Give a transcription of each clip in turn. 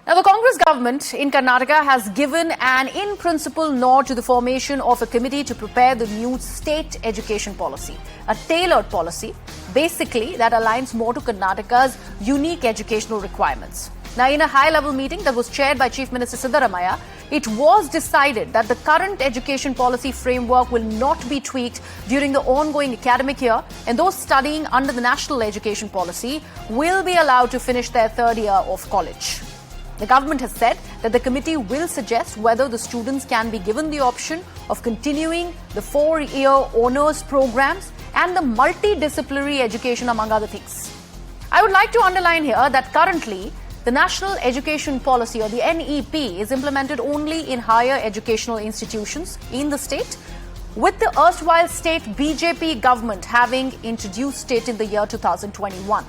Now, the Congress government in Karnataka has given an in-principle nod to the formation of a committee to prepare the new state education policy, a tailored policy, basically that aligns more to Karnataka's unique educational requirements. Now, in a high-level meeting that was chaired by Chief Minister Siddharamaya, it was decided that the current education policy framework will not be tweaked during the ongoing academic year, and those studying under the national education policy will be allowed to finish their third year of college. The government has said that the committee will suggest whether the students can be given the option of continuing the 4-year honours programs and the multidisciplinary education, among other things. I would like to underline here that currently the National Education Policy, or the NEP, is implemented only in higher educational institutions in the state, with the erstwhile state BJP government having introduced it in the year 2021.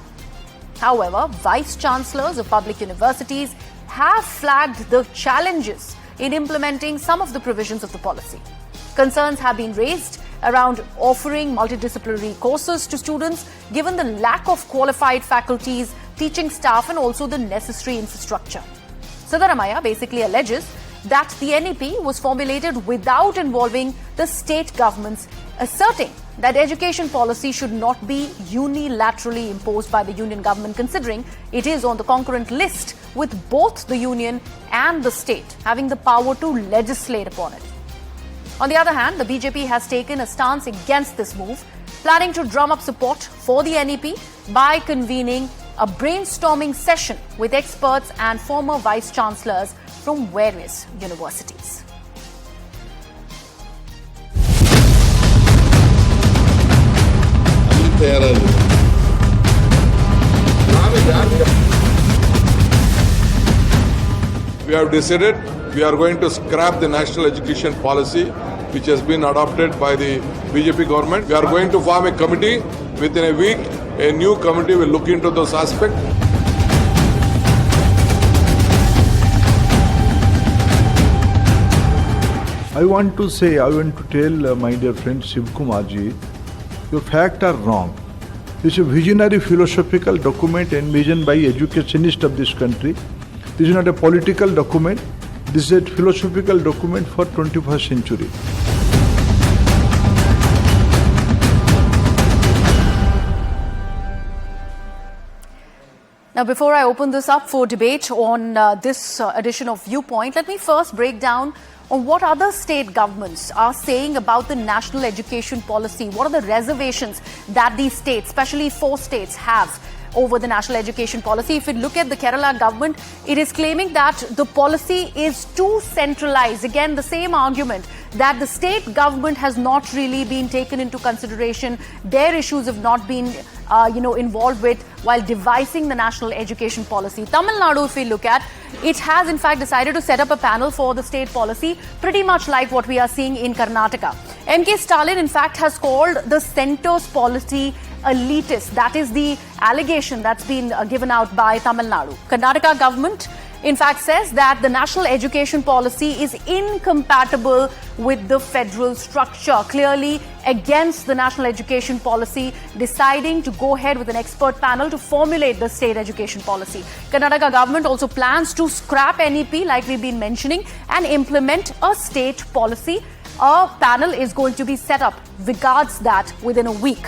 However, vice-chancellors of public universities have flagged the challenges in implementing some of the provisions of the policy. Concerns have been raised around offering multidisciplinary courses to students, given the lack of qualified faculties, teaching staff, and also the necessary infrastructure. Siddharamaya basically alleges that the NEP was formulated without involving the state governments, asserting that education policy should not be unilaterally imposed by the union government, considering it is on the concurrent list with both the union and the state having the power to legislate upon it. On the other hand, the BJP has taken a stance against this move, planning to drum up support for the NEP by convening a brainstorming session with experts and former vice-chancellors from various universities. We have decided we are going to scrap the national education policy which has been adopted by the BJP government. We are going to form a committee. Within a week, a new committee will look into those aspects. I want to tell my dear friend Shivakumar ji, your facts are wrong. This is a visionary philosophical document envisioned by educationists of this country. This is not a political document. This is a philosophical document for 21st century. Now, before I open this up for debate on this edition of Viewpoint, let me first break down on what other state governments are saying about the national education policy. What are the reservations that these states, especially 4 states, have over the national education policy? If we look at the Kerala government, it is claiming that the policy is too centralized. Again, the same argument that the state government has not really been taken into consideration. Their issues have not been involved with while devising the national education policy. Tamil Nadu, if we look at, it has in fact decided to set up a panel for the state policy, pretty much like what we are seeing in Karnataka. M.K. Stalin, in fact, has called the centre's policy elitist. That is the allegation that's been given out by Tamil Nadu. Karnataka government, in fact, says that the national education policy is incompatible with the federal structure, clearly against the national education policy, deciding to go ahead with an expert panel to formulate the state education policy. Karnataka government also plans to scrap NEP, like we've been mentioning, and implement a state policy. A panel is going to be set up regards that within a week.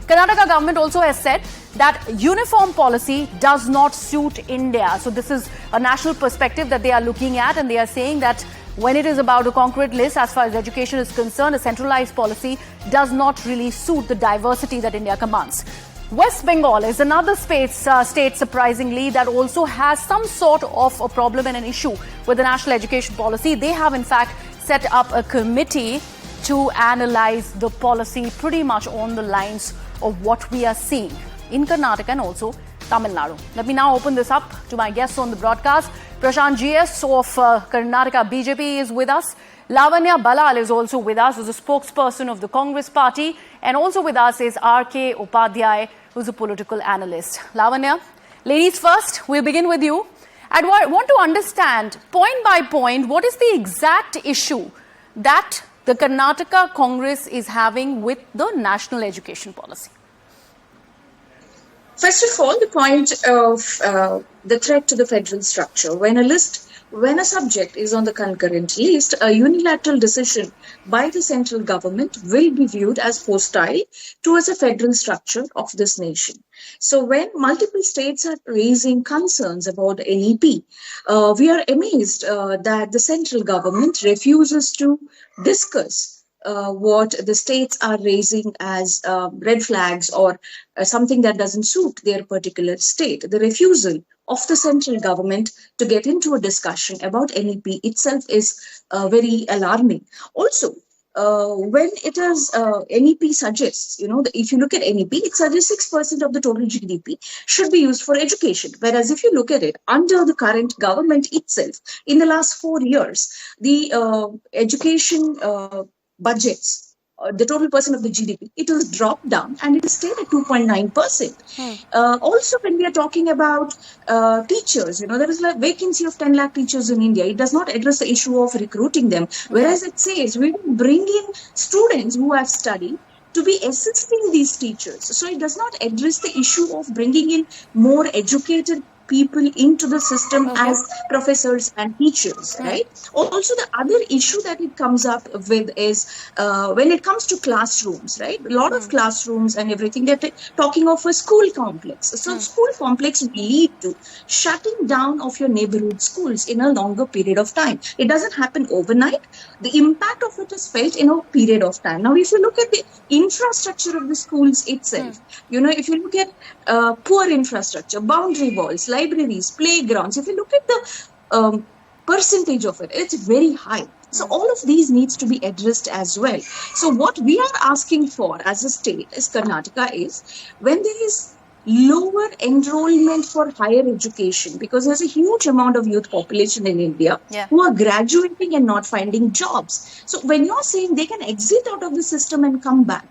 Karnataka government also has said that uniform policy does not suit India. So this is a national perspective that they are looking at, and they are saying that when it is about a concrete list, as far as education is concerned, a centralized policy does not really suit the diversity that India commands. West Bengal is another state, surprisingly, that also has some sort of a problem and an issue with the national education policy. They have, in fact, set up a committee to analyze the policy pretty much on the lines of what we are seeing in Karnataka and also Tamil Nadu. Let me now open this up to my guests on the broadcast. Prashant GS of Karnataka BJP is with us. Lavanya Balal is also with us, who's a spokesperson of the Congress party. And also with us is R.K. Upadhyay, who's a political analyst. Lavanya, ladies first, we'll begin with you. I want to understand, point by point, what is the exact issue that the Karnataka Congress is having with the national education policy? First of all, the point of the threat to the federal structure. When a subject is on the concurrent list, a unilateral decision by the central government will be viewed as hostile towards the federal structure of this nation. So when multiple states are raising concerns about NEP, we are amazed that the central government refuses to discuss what the states are raising as red flags or something that doesn't suit their particular state. The refusal of the central government to get into a discussion about NEP itself is very alarming. Also, when it is NEP suggests, if you look at NEP, it suggests 6% of the total GDP should be used for education. Whereas if you look at it under the current government itself, in the last 4 years, the education budgets, the total percent of the GDP, it has dropped down and it is stayed at 2.9%. Also, when we are talking about teachers, there is a vacancy of 10 lakh teachers in India. It does not address the issue of recruiting them. Whereas it says we will bring in students who have studied to be assisting these teachers. So it does not address the issue of bringing in more educated people into the system as professors and teachers, right? Also, the other issue that it comes up with is when it comes to classrooms, right? A lot of classrooms and everything, they're talking of a school complex. So school complex will lead to shutting down of your neighborhood schools in a longer period of time. It doesn't happen overnight. The impact of it is felt in a period of time. Now, if you look at the infrastructure of the schools itself, if you look at poor infrastructure, boundary walls, libraries, playgrounds, if you look at the percentage of it, it's very high. So all of these needs to be addressed as well. So what we are asking for as a state, as Karnataka, is when there is lower enrollment for higher education, because there's a huge amount of youth population in India who are graduating and not finding jobs. So when you're saying they can exit out of the system and come back,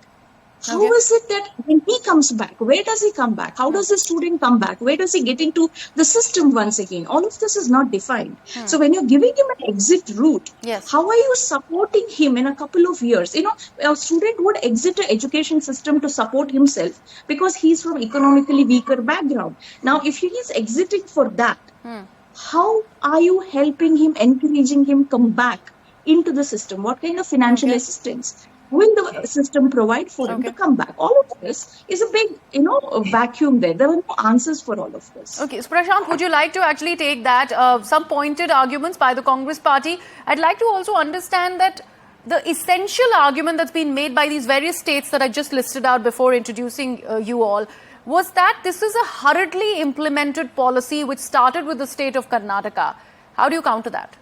how is it that when he comes back, where does he come back? How does the student come back? Where does he get into the system once again? All of this is not defined. So when you're giving him an exit route, how are you supporting him in a couple of years? A student would exit the education system to support himself because he's from economically weaker background. Now, if he is exiting for that, how are you helping him, encouraging him come back into the system? What kind of financial assistance will the system provide for him to come back? All of this is a big, vacuum there. There are no answers for all of this. Okay, so Prashant, would you like to actually take that, some pointed arguments by the Congress party? I'd like to also understand that the essential argument that's been made by these various states that I just listed out before introducing you all was that this is a hurriedly implemented policy which started with the state of Karnataka. How do you counter that?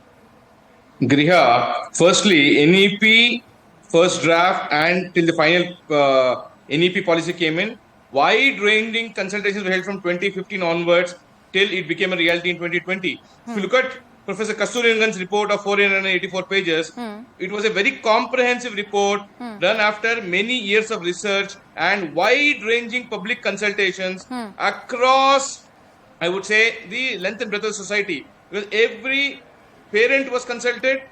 Griha, firstly, NEP first draft and till the final NEP policy came in, wide-ranging consultations were held from 2015 onwards till it became a reality in 2020. If you look at Professor Kasturirangan's report of 484 pages, it was a very comprehensive report done after many years of research and wide-ranging public consultations across, I would say, the length and breadth of society. Because every parent was consulted,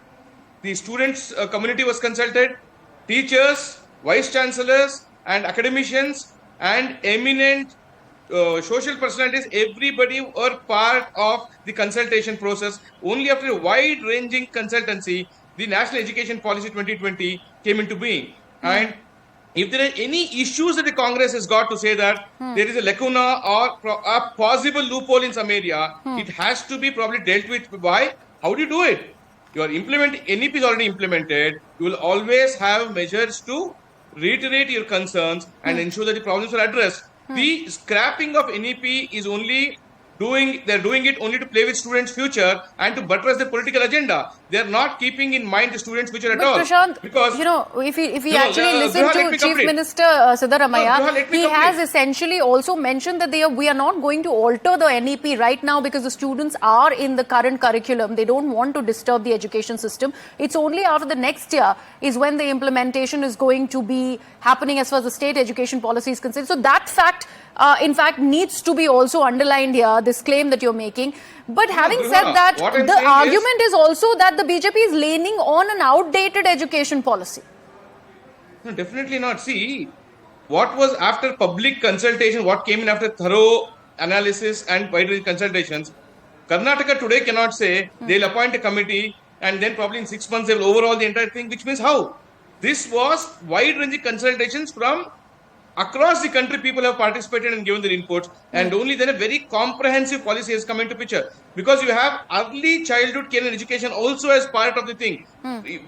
the students' community was consulted, teachers, vice chancellors and academicians and eminent social personalities, everybody were part of the consultation process. Only after a wide-ranging consultancy, the National Education Policy 2020 came into being. And if there are any issues that the Congress has got to say that there is a lacuna or a possible loophole in some area, it has to be probably dealt with by how do you do it? You are implementing, NEP is already implemented, you will always have measures to reiterate your concerns and ensure that the problems are addressed. The scrapping of NEP is only they're doing it only to play with students' future and to buttress their political agenda. They're not keeping in mind the students' future at all. Prashant, because if we actually listen to Chief Minister Siddaramaiah, he has essentially also mentioned that we are not going to alter the NEP right now because the students are in the current curriculum. They don't want to disturb the education system. It's only after the next year is when the implementation is going to be happening as far as the state education policy is concerned. So that fact, in fact, needs to be also underlined here, this claim that you're making. But having said that, the argument is also that the BJP is leaning on an outdated education policy. No, definitely not. See, what was after public consultation, what came in after thorough analysis and wide consultations, Karnataka today cannot say they'll appoint a committee and then probably in 6 months they'll overhaul the entire thing, which means how? This was wide-ranging consultations from across the country. People have participated and given their inputs, and only then a very comprehensive policy has come into picture, because you have early childhood care and education also as part of the thing,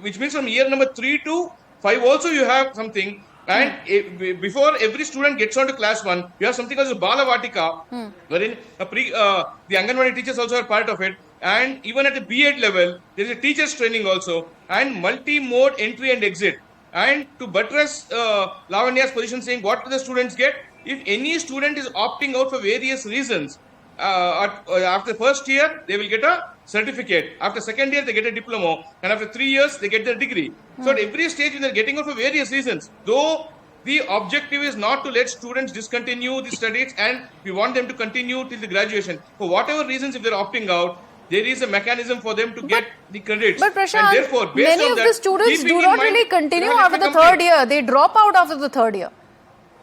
which means from year number 3 to 5 also you have something. And before every student gets on to class 1, you have something called Bala Vatika, wherein the Anganwadi teachers also are part of it. And even at the B.Ed level, there is a teachers training also, and multi-mode entry and exit. And to buttress Lavanya's position, saying what do the students get? If any student is opting out for various reasons, after first year, they will get a certificate. After second year, they get a diploma. And after 3 years, they get their degree. So at every stage, they are getting out for various reasons. Though the objective is not to let students discontinue the studies, and we want them to continue till the graduation. For whatever reasons, if they are opting out, there is a mechanism for them to get the credits. But Prashant, and therefore, based many on of that, the students do not really continue after the third year. They drop out after the third year.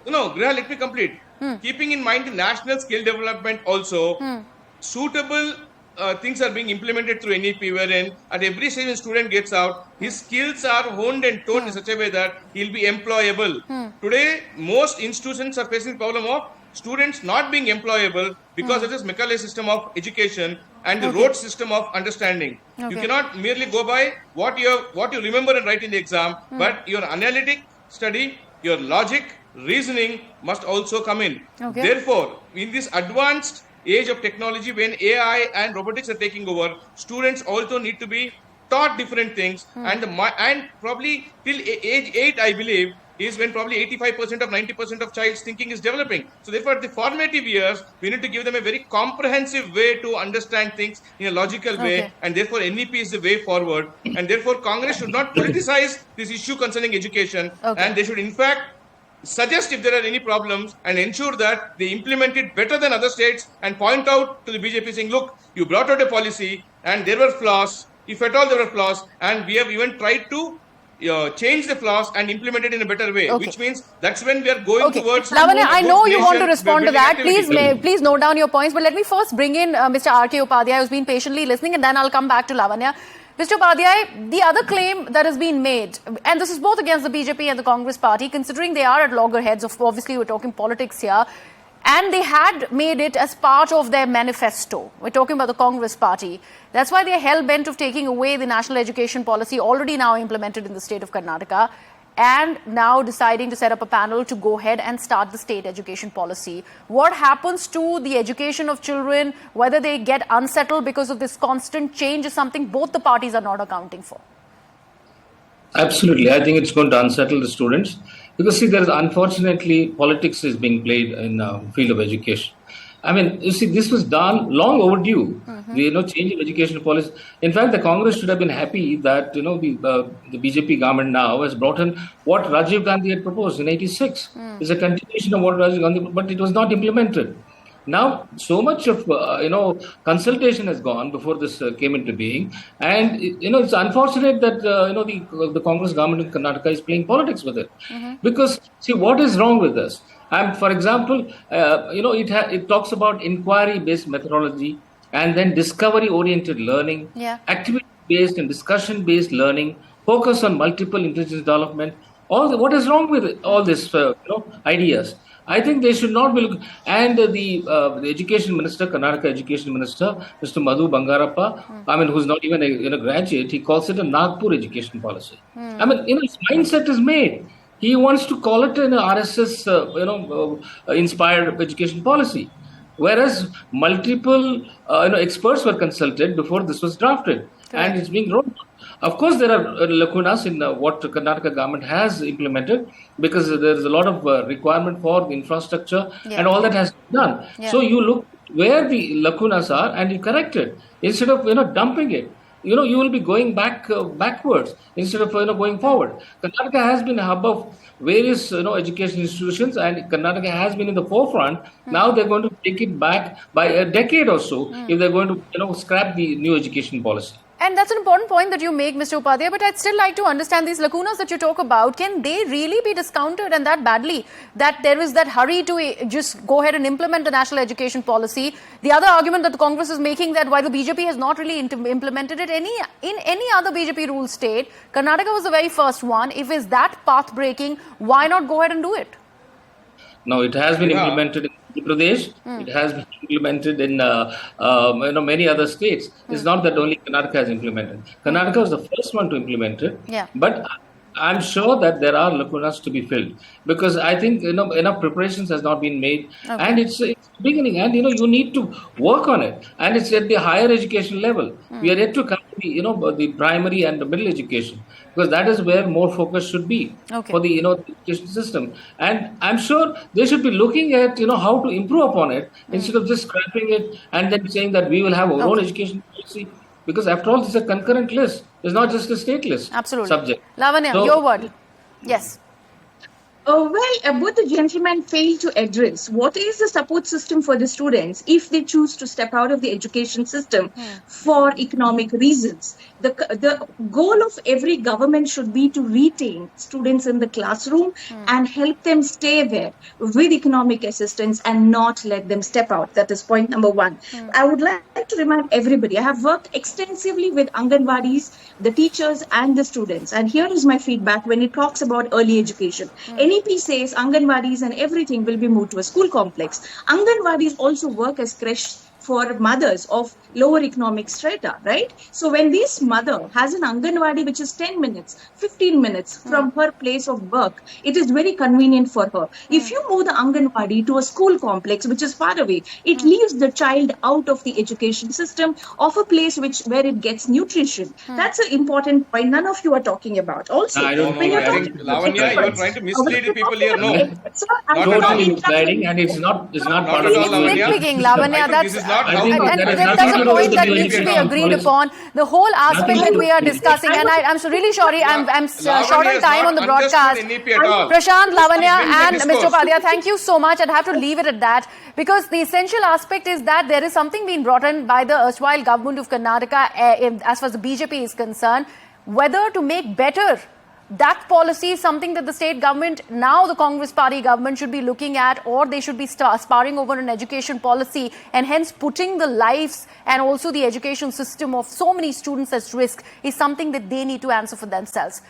No, Griha, let me complete. Keeping in mind the national skill development also, suitable things are being implemented through NEP, wherein at every stage when a student gets out, his skills are honed and toned in such a way that he'll be employable. Today, most institutions are facing the problem of students not being employable because of this Macaulay system of education and the rote system of understanding. You cannot merely go by what you remember and write in the exam, but your analytic study, your logic, reasoning must also come in. Therefore, in this advanced age of technology, when AI and robotics are taking over, students also need to be taught different things, and probably till age 8, I believe, is when probably 85% of 90% of child's thinking is developing. So therefore, at the formative years, we need to give them a very comprehensive way to understand things in a logical way, and therefore NEP is the way forward. And therefore, Congress should not politicize this issue concerning education, and they should in fact suggest if there are any problems and ensure that they implement it better than other states, and point out to the BJP saying, look, you brought out a policy and there were flaws, if at all there were flaws, and we have even tried to change the flaws and implement it in a better way, which means that's when we are going towards. Lavanya, I know you want to respond to that. Please note down your points, but let me first bring in Mr. R.K. Upadhyay, who's been patiently listening, and then I'll come back to Lavanya. Mr. Upadhyay, the other claim that has been made, and this is both against the BJP and the Congress party, considering they are at loggerheads, obviously we're talking politics here, and they had made it as part of their manifesto. We're talking about the Congress party. That's why they're hell-bent of taking away the national education policy already now implemented in the state of Karnataka, and now deciding to set up a panel to go ahead and start the state education policy. What happens to the education of children, whether they get unsettled because of this constant change, is something both the parties are not accounting for. Absolutely. I think it's going to unsettle the students because, see, there is unfortunately politics is being played in the field of education. I mean, you see, this was done long overdue. The change of education policy. In fact, the Congress should have been happy that the BJP government now has brought in what Rajiv Gandhi had proposed in '86. It's a continuation of what Rajiv Gandhi, but it was not implemented. Now, so much of consultation has gone before this came into being, and it's unfortunate that the Congress government in Karnataka is playing politics with it, because see what is wrong with this. For example, it talks about inquiry-based methodology and then discovery-oriented learning, activity-based and discussion-based learning, focus on multiple intelligence development. What is wrong with all these ideas? I think they should not be looking. And the education minister, Karnataka education minister, Mr. Madhu Bangarappa, who's not even a graduate, he calls it a Nagpur education policy. His mindset is made. He wants to call it an RSS, inspired education policy, whereas multiple, experts were consulted before this was drafted, and it's being written. Of course, there are lacunas in what the Karnataka government has implemented, because there is a lot of requirement for the infrastructure and all that has been done. So you look where the lacunas are and you correct it instead of dumping it. You will be going backwards instead of going forward. Karnataka has been a hub of various education institutions, and Karnataka has been in the forefront. Now they're going to take it back by a decade or so if they're going to scrap the new education policy. And that's an important point that you make, Mr. Upadhyay, but I'd still like to understand these lacunas that you talk about. Can they really be discounted and that badly, that there is that hurry to just go ahead and implement the national education policy? The other argument that the Congress is making, that while the BJP has not really implemented it in any other BJP ruled state, Karnataka was the very first one. If it's that path breaking, why not go ahead and do it? Now, it has been implemented in Madhya Pradesh. It has been implemented in many other states. It's not that only Karnataka has implemented. Karnataka was the first one to implement it. Yeah. But I'm sure that there are lacunas to be filled, because I think enough preparations has not been made, and it's beginning, and you need to work on it, and it's at the higher education level. We are yet to come to the primary and the middle education, because that is where more focus should be for the education system, and I'm sure they should be looking at how to improve upon it instead of just scrapping it and then saying that we will have our own education policy. Because after all, this is a concurrent list. It's not just a state list. Absolutely. Subject. Lavanya, your word. Yes. Both the gentlemen failed to address what is the support system for the students if they choose to step out of the education system for economic reasons. The goal of every government should be to retain students in the classroom and help them stay there with economic assistance and not let them step out. That is point number one. I would like to remind everybody, I have worked extensively with Anganwadis, the teachers and the students. And here is my feedback when it talks about early education. NEP says Anganwadis and everything will be moved to a school complex. Anganwadis also work as creche for mothers of lower economic strata, right? So when this mother has an Anganwadi which is 10 minutes, 15 minutes from her place of work, it is very convenient for her. If you move the Anganwadi to a school complex which is far away, it leaves the child out of the education system of a place where it gets nutrition. That's an important point none of you are talking about. Also, I don't when know. you're I talking think, Lavanya, you are trying to mislead the people here. No. Totally misguiding, and it's not part of at all, the Lavanya. Nitpicking, Lavanya, I think this is not I how think and that is that's nothing a to do point with that the needs to be education agreed policy. upon. The whole aspect Nothing that to we do are with discussing, and I'm so really sorry, I'm short on has time not on the understood broadcast. NEP at all. Prashant, Lavanya, He's been and in Mr. discourse. Upadhyay, thank you so much. I'd have to leave it at that, because the essential aspect is that there is something being brought in by the erstwhile government of Karnataka as far as the BJP is concerned, whether to make better that policy is something that the state government, now the Congress party government, should be looking at, or they should be sparring over an education policy, and hence putting the lives and also the education system of so many students at risk is something that they need to answer for themselves.